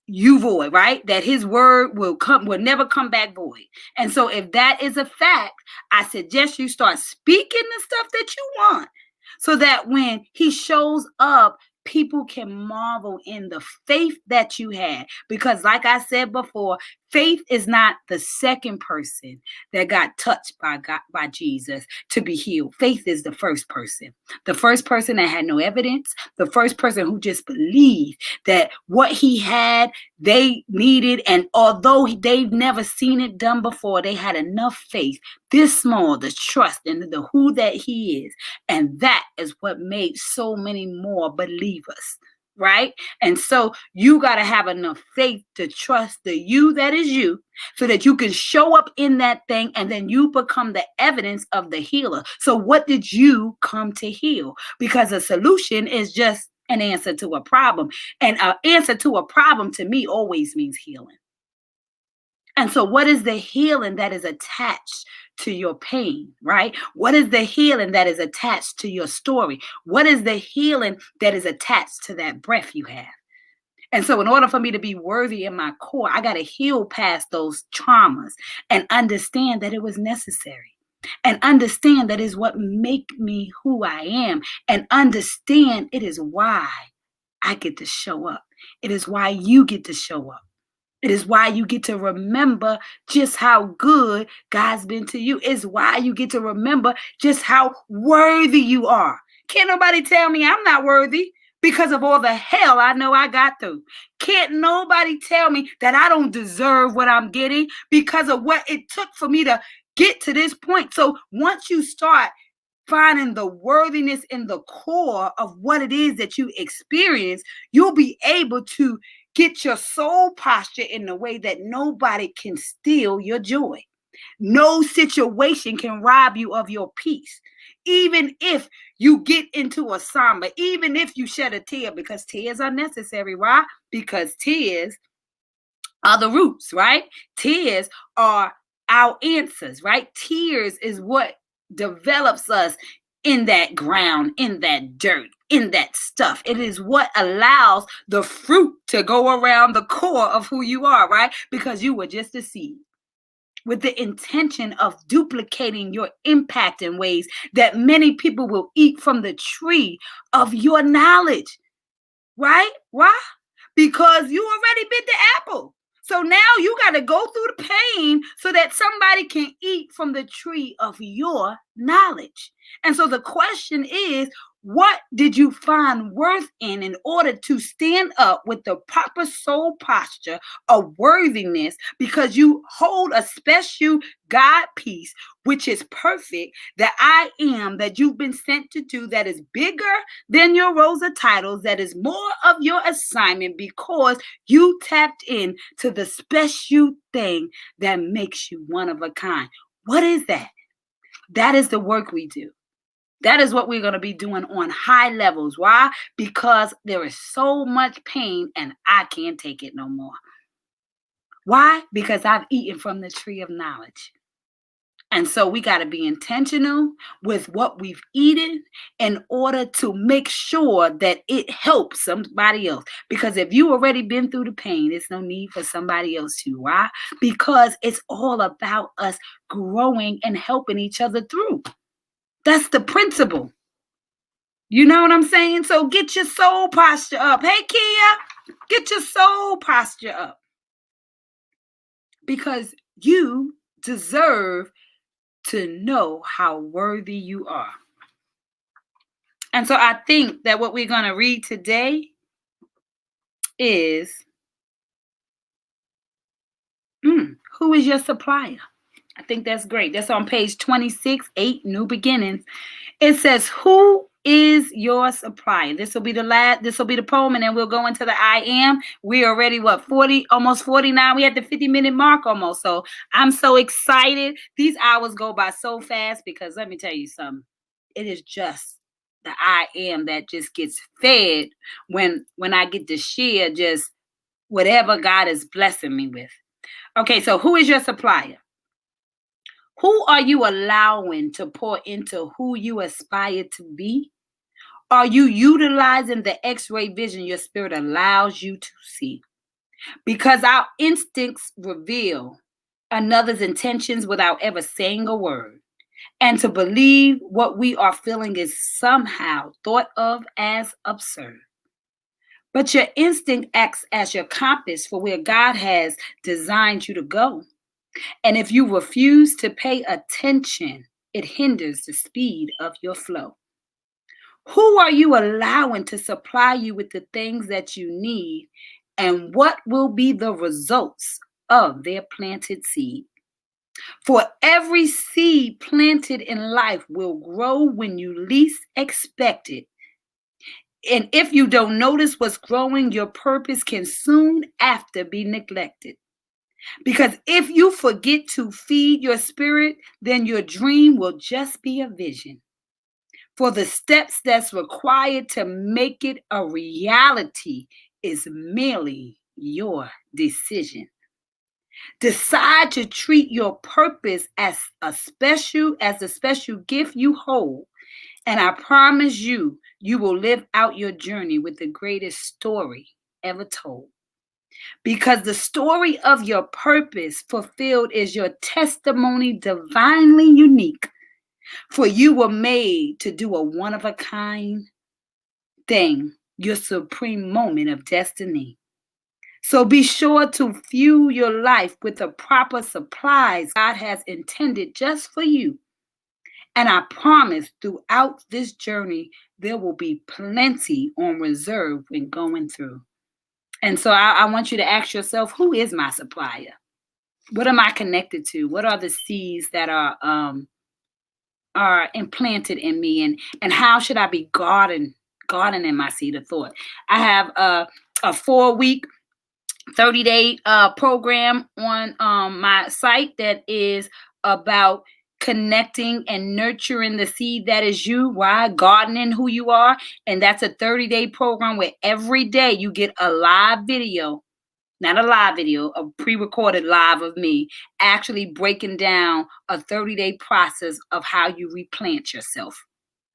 you void, right? That his word will never come back void. And so if that is a fact, I suggest you start speaking the stuff that you want, so that when he shows up, people can marvel in the faith that you had. Because like I said before, faith is not the second person that got touched by Jesus to be healed. Faith is the first person that had no evidence, the first person who just believed that what he had, they needed. And although they've never seen it done before, they had enough faith, this small, to trust in the who that he is. And that is what made so many more believers. Right? And so you got to have enough faith to trust the you that is you, so that you can show up in that thing, and then you become the evidence of the healer. So what did you come to heal? Because a solution is just an answer to a problem. And an answer to a problem to me always means healing. And so what is the healing that is attached to your pain, right? What is the healing that is attached to your story? What is the healing that is attached to that breath you have? And so in order for me to be worthy in my core, I got to heal past those traumas and understand that it was necessary. And understand that is what make me who I am. And understand it is why I get to show up. It is why you get to show up. It is why you get to remember just how good God's been to you. It's why you get to remember just how worthy you are. Can't nobody tell me I'm not worthy because of all the hell I know I got through. Can't nobody tell me that I don't deserve what I'm getting because of what it took for me to get to this point. So once you start finding the worthiness in the core of what it is that you experience, you'll be able to get your soul posture in a way that nobody can steal your joy. No situation can rob you of your peace. Even if you get into a somber, even if you shed a tear, because tears are necessary. Why? Because tears are the roots, right? Tears are our answers, right? Tears is what develops us in that ground, in that dirt, in that stuff. It is what allows the fruit to go around the core of who you are, right? Because you were just a seed with the intention of duplicating your impact in ways that many people will eat from the tree of your knowledge, right? Why? Because you already bit the apple. So now you got to go through the pain so that somebody can eat from the tree of your knowledge. And so the question is, what did you find worth in order to stand up with the proper soul posture of worthiness? Because you hold a special God piece, which is perfect, that I am, that you've been sent to do, that is bigger than your rows of titles, that is more of your assignment, because you tapped in to the special thing that makes you one of a kind. What is that? That is the work we do. That is what we're going to be doing on high levels. Why? Because there is so much pain and I can't take it no more. Why? Because I've eaten from the tree of knowledge. And so we got to be intentional with what we've eaten in order to make sure that it helps somebody else. Because if you already been through the pain, there's no need for somebody else to. Why? Because it's all about us growing and helping each other through. That's the principle. You know what I'm saying? So get your soul posture up. Hey, Kia, get your soul posture up. Because you deserve to know how worthy you are. And so I think that what we're going to read today is, who is your supplier? I think that's great. That's on page 26, 8, New Beginnings. It says, who is your supplier? This will be the poem, and then we'll go into the I am. We already, 40, almost 49. We at the 50-minute mark almost. So I'm so excited. These hours go by so fast because let me tell you something. It is just the I am that just gets fed when I get to share just whatever God is blessing me with. Okay, so who is your supplier? Who are you allowing to pour into who you aspire to be? Are you utilizing the X-ray vision your spirit allows you to see? Because our instincts reveal another's intentions without ever saying a word. And to believe what we are feeling is somehow thought of as absurd. But your instinct acts as your compass for where God has designed you to go. And if you refuse to pay attention, it hinders the speed of your flow. Who are you allowing to supply you with the things that you need? And what will be the results of their planted seed? For every seed planted in life will grow when you least expect it. And if you don't notice what's growing, your purpose can soon after be neglected. Because if you forget to feed your spirit, then your dream will just be a vision. For the steps that's required to make it a reality is merely your decision. Decide to treat your purpose as a special gift you hold. And I promise you, you will live out your journey with the greatest story ever told. Because the story of your purpose fulfilled is your testimony divinely unique. For you were made to do a one of a kind thing, your supreme moment of destiny. So be sure to fuel your life with the proper supplies God has intended just for you. And I promise throughout this journey, there will be plenty on reserve when going through. And so I want you to ask yourself, who is my supplier? What am I connected to? What are the seeds that are implanted in me? And how should I be gardening my seed of thought? I have a 4-week 30-day program on my site that is about connecting and nurturing the seed that is you. Why? Gardening who you are. And that's a 30-day program where every day you get a live video, not a live video, a pre-recorded live of me actually breaking down a 30-day process of how you replant yourself,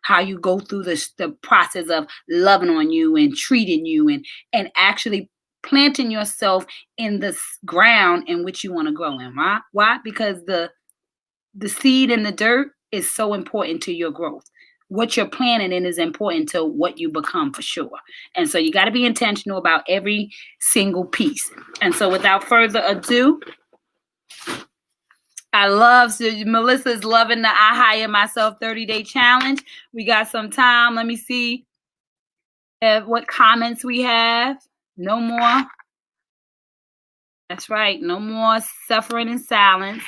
how you go through the process of loving on you and treating you and actually planting yourself in the ground in which you want to grow in. Right? Why? Because the seed in the dirt is so important to your growth. What you're planting in is important to what you become for sure. And so you got to be intentional about every single piece. And so without further ado, Melissa's loving the I Hire Myself 30-day challenge. We got some time. Let me see what comments we have. No more. That's right. No more suffering in silence.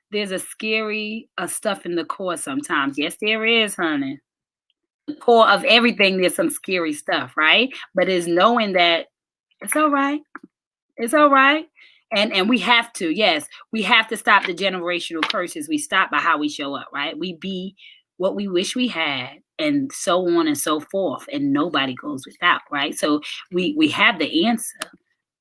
There's a scary stuff in the core sometimes. Yes, there is, honey. The core of everything, there's some scary stuff, right? But it's knowing that it's all right. It's all right. And we have to, yes, we have to stop the generational curses. We stop by how we show up, right? We be what we wish we had, and so on and so forth. And nobody goes without, right? So we have the answer.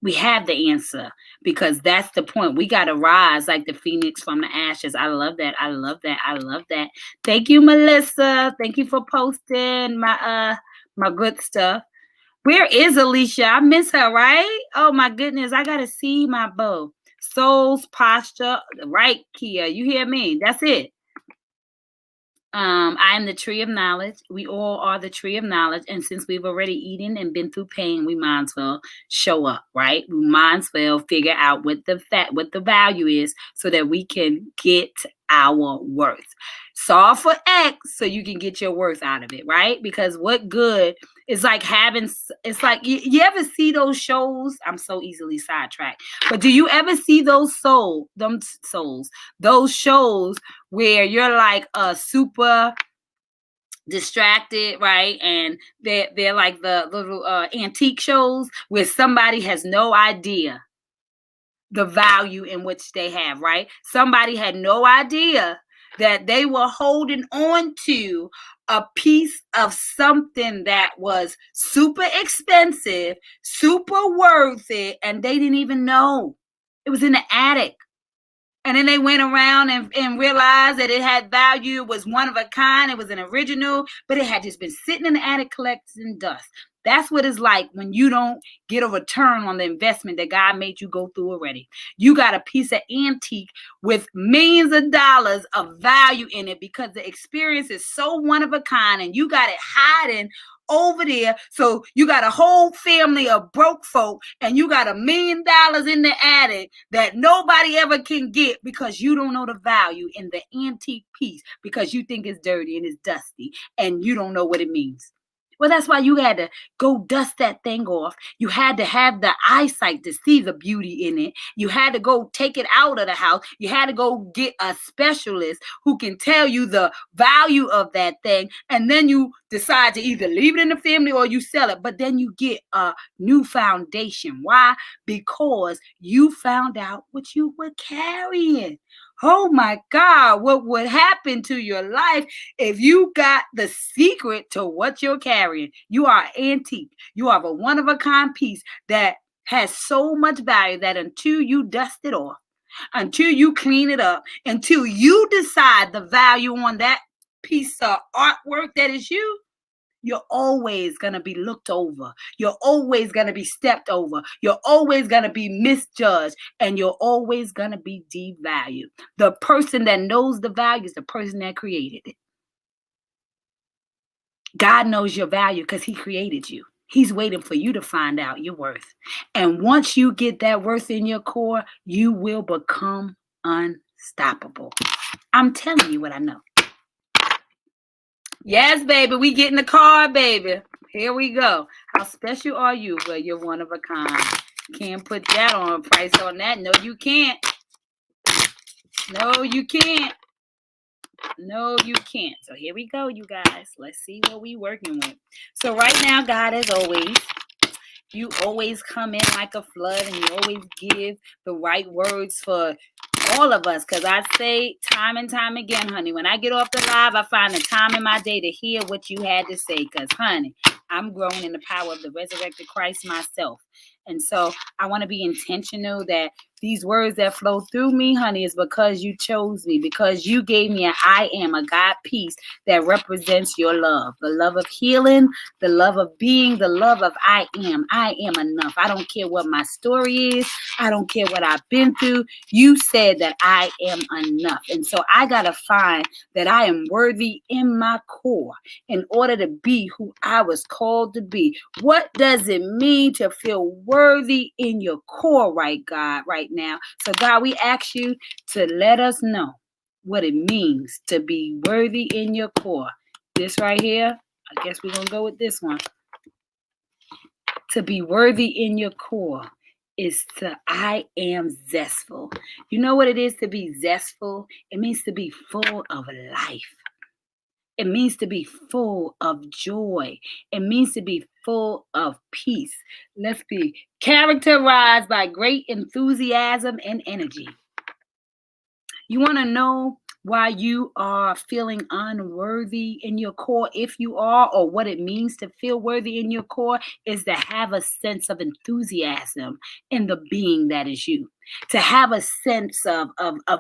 We have the answer, because that's the point. We got to rise like the phoenix from the ashes. I love that. I love that. I love that. Thank you, Melissa. Thank you for posting my good stuff. Where is Alicia? I miss her, right? Oh my goodness. I got to see my beau. Soul's posture. Right, Kia. You hear me? That's it. I am the tree of knowledge. We all are the tree of knowledge. And since we've already eaten and been through pain, we might as well show up, right? We might as well figure out what the value is, so that we can get our worth. Solve for X so you can get your worth out of it, right? Because what good is like it's like, you ever see those shows? I'm so easily sidetracked. But do you ever see those shows where you're like super distracted, right? And they're like the little antique shows where somebody has no idea the value in which they have, right? Somebody had no idea that they were holding on to a piece of something that was super expensive, super worth it, and they didn't even know. It was in the attic. And then they went around and realized that it had value. It was one of a kind. It was an original, but it had just been sitting in the attic collecting dust. That's what it's like when you don't get a return on the investment that God made you go through already. You got a piece of antique with millions of dollars of value in it because the experience is so one of a kind, and you got it hiding over there. So you got a whole family of broke folk, and you got $1 million in the attic that nobody ever can get because you don't know the value in the antique piece, because you think it's dirty and it's dusty and you don't know what it means. Well, that's why you had to go dust that thing off. You had to have the eyesight to see the beauty in it. You had to go take it out of the house. You had to go get a specialist who can tell you the value of that thing. And then you decide to either leave it in the family or you sell it. But then you get a new foundation. Why? Because you found out what you were carrying. Oh my God, what would happen to your life if you got the secret to what you're carrying? You are antique. You have a one-of-a-kind piece that has so much value that until you dust it off, until you clean it up, until you decide the value on that piece of artwork that is you, you're always going to be looked over. You're always going to be stepped over. You're always going to be misjudged. And you're always going to be devalued. The person that knows the value is the person that created it. God knows your value because he created you. He's waiting for you to find out your worth. And once you get that worth in your core, you will become unstoppable. I'm telling you what I know. Yes, baby, we get in the car, baby. Here we go. How special are you? Well, you're one of a kind. Can't put that on a price on that. No, you can't. No, you can't. No, you can't. So here we go, you guys. Let's see what we working with. So right now, God, as always, you always come in like a flood and you always give the right words for all of us. Because I say time and time again, honey, when I get off the live, I find the time in my day to hear what you had to say. Because, honey, I'm growing in the power of the resurrected Christ myself. And so I want to be intentional that these words that flow through me, honey, is because you chose me, because you gave me an I am, a God piece that represents your love, the love of healing, the love of being, the love of I am. I am enough. I don't care what my story is. I don't care what I've been through. You said that I am enough. And so I got to find that I am worthy in my core in order to be who I was called to be. What does it mean to feel worthy in your core, right, God, right now? So, God, we ask you to let us know what it means to be worthy in your core. This right here, I guess we're going to go with this one. To be worthy in your core is to I am zestful. You know what it is to be zestful? It means to be full of life. It means to be full of joy. It means to be full of peace. Let's be characterized by great enthusiasm and energy. You want to know why you are feeling unworthy in your core, if you are, or what it means to feel worthy in your core, is to have a sense of enthusiasm in the being that is you. To have a sense of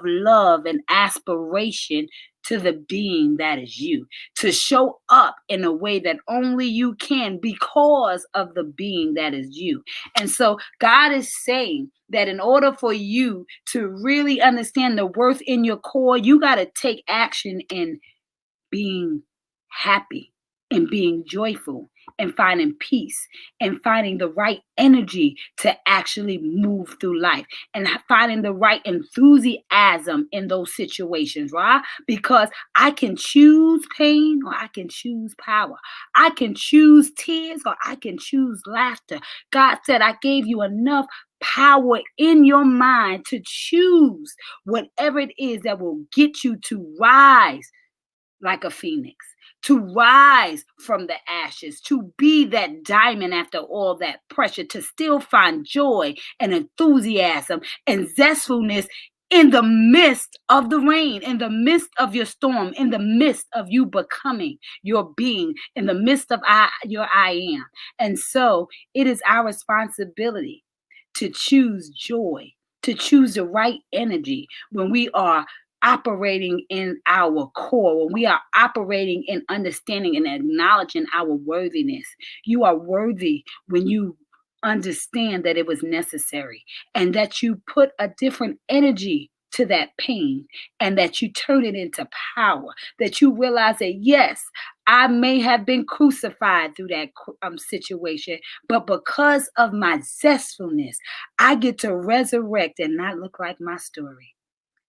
love and aspiration to the being that is you. To show up in a way that only you can because of the being that is you. And so God is saying that in order for you to really understand the worth in your core, you got to take action in being happy and being joyful and finding peace and finding the right energy to actually move through life and finding the right enthusiasm in those situations, right? Because I can choose pain or I can choose power. I can choose tears or I can choose laughter. God said, I gave you enough power in your mind to choose whatever it is that will get you to rise like a phoenix, to rise from the ashes, to be that diamond after all that pressure, to still find joy and enthusiasm and zestfulness in the midst of the rain, in the midst of your storm, in the midst of you becoming your being, in the midst of your I am. And so it is our responsibility to choose joy, to choose the right energy when we are operating in our core, when we are operating in understanding and acknowledging our worthiness. You are worthy when you understand that it was necessary and that you put a different energy to that pain and that you turn it into power, that you realize that, yes, I may have been crucified through that situation, but because of my zestfulness, I get to resurrect and not look like my story.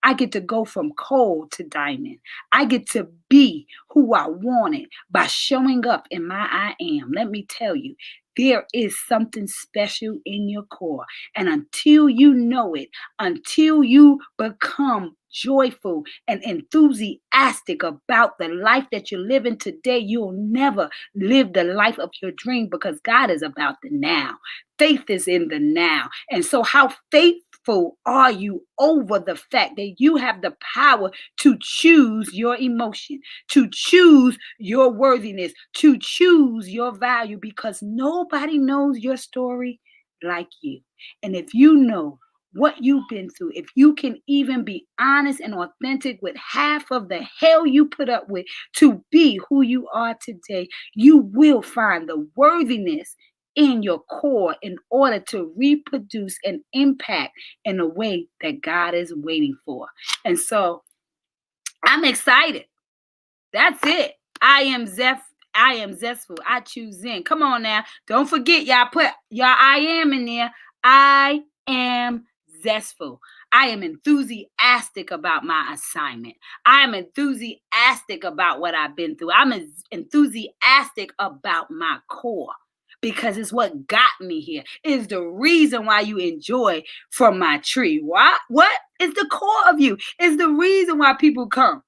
I get to go from coal to diamond. I get to be who I wanted by showing up in my I am. Let me tell you, there is something special in your core. And until you know it, until you become joyful and enthusiastic about the life that you're living today, you'll never live the life of your dream because God is about the now. Faith is in the now. And so how faithful are you over the fact that you have the power to choose your emotion, to choose your worthiness, to choose your value, because nobody knows your story like you. And if you know what you've been through, if you can even be honest and authentic with half of the hell you put up with to be who you are today, you will find the worthiness in your core in order to reproduce and impact in a way that God is waiting for. And so I'm excited. That's it. I am zestful. I choose Zen. Come on now. Don't forget, y'all put y'all I am in there. I am zestful. I am enthusiastic about my assignment. I am enthusiastic about what I've been through. I'm enthusiastic about my core because it's what got me here. It's the reason why you enjoy from my tree. What? It's the core of you. It's the reason why people come.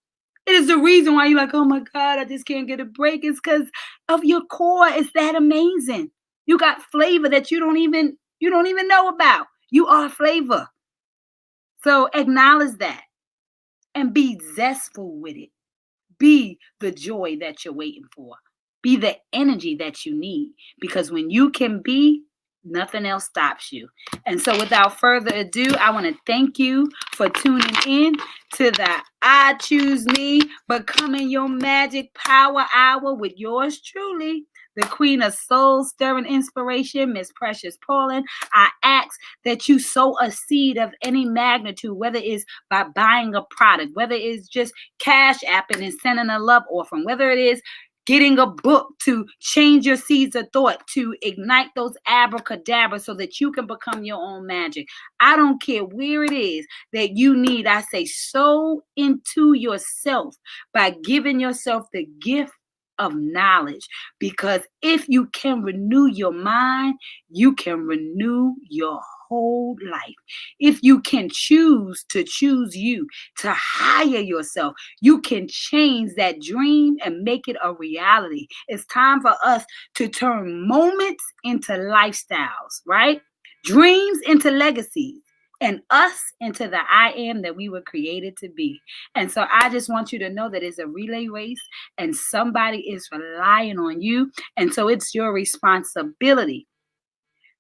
It is the reason why you're like, oh my God, I just can't get a break. It's because of your core. It's that amazing. You got flavor that you don't even know about. You are flavor. So acknowledge that and be zestful with it. Be the joy that you're waiting for. Be the energy that you need. Because when you can be, nothing else stops you. And so without further ado, I want to thank you for tuning in to the I Choose Me Becoming Your Magic Power Hour with yours truly, the Queen of Soul Stirring Inspiration, Miss Precious Paulin. I ask that you sow a seed of any magnitude, whether it's by buying a product, whether it's just cash apping and sending a love offering, whether it is getting a book to change your seeds of thought, to ignite those abracadabra so that you can become your own magic. I don't care where it is that you need. I say sow into yourself by giving yourself the gift of knowledge, because if you can renew your mind, you can renew your whole life. If you can choose to choose you, to hire yourself, you can change that dream and make it a reality. It's time for us to turn moments into lifestyles, right? Dreams into legacies, and us into the I am that we were created to be. And so I just want you to know that it's a relay race and somebody is relying on you. And so it's your responsibility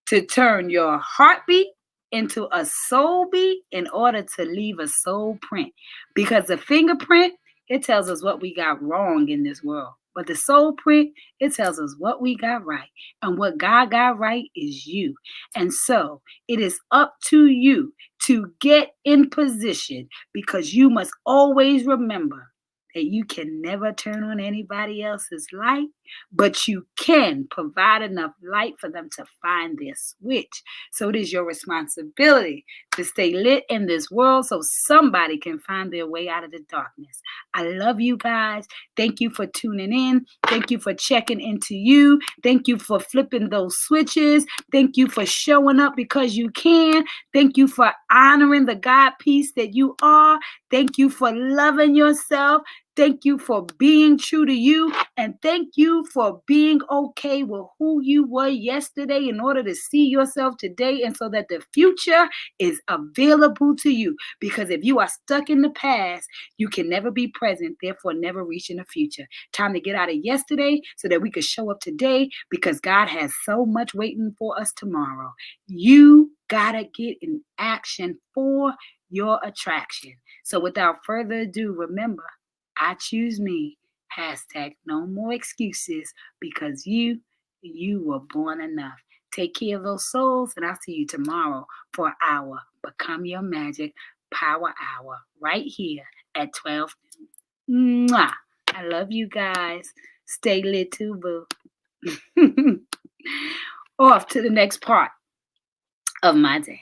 to turn your heartbeat into a soul beat in order to leave a soul print. Because the fingerprint, it tells us what we got wrong in this world. But the soul print, it tells us what we got right. And what God got right is you. And so it is up to you to get in position, because you must always remember that you can never turn on anybody else's light, but you can provide enough light for them to find their switch. So it is your responsibility to stay lit in this world so somebody can find their way out of the darkness. I love you guys. Thank you for tuning in. Thank you for checking into you. Thank you for flipping those switches. Thank you for showing up because you can. Thank you for honoring the God piece that you are. Thank you for loving yourself. Thank you for being true to you. And thank you for being okay with who you were yesterday in order to see yourself today, and so that the future is available to you. Because if you are stuck in the past, you can never be present, therefore never reach in the future. Time to get out of yesterday so that we can show up today, because God has so much waiting for us tomorrow. You gotta get in action for your attraction. So without further ado, remember, I choose me. Hashtag no more excuses, because you were born enough. Take care of those souls, and I'll see you tomorrow for our Become Your Magic Power Hour right here at 12 noon. Mwah. I love you guys. Stay lit too, boo. Off to the next part of my day.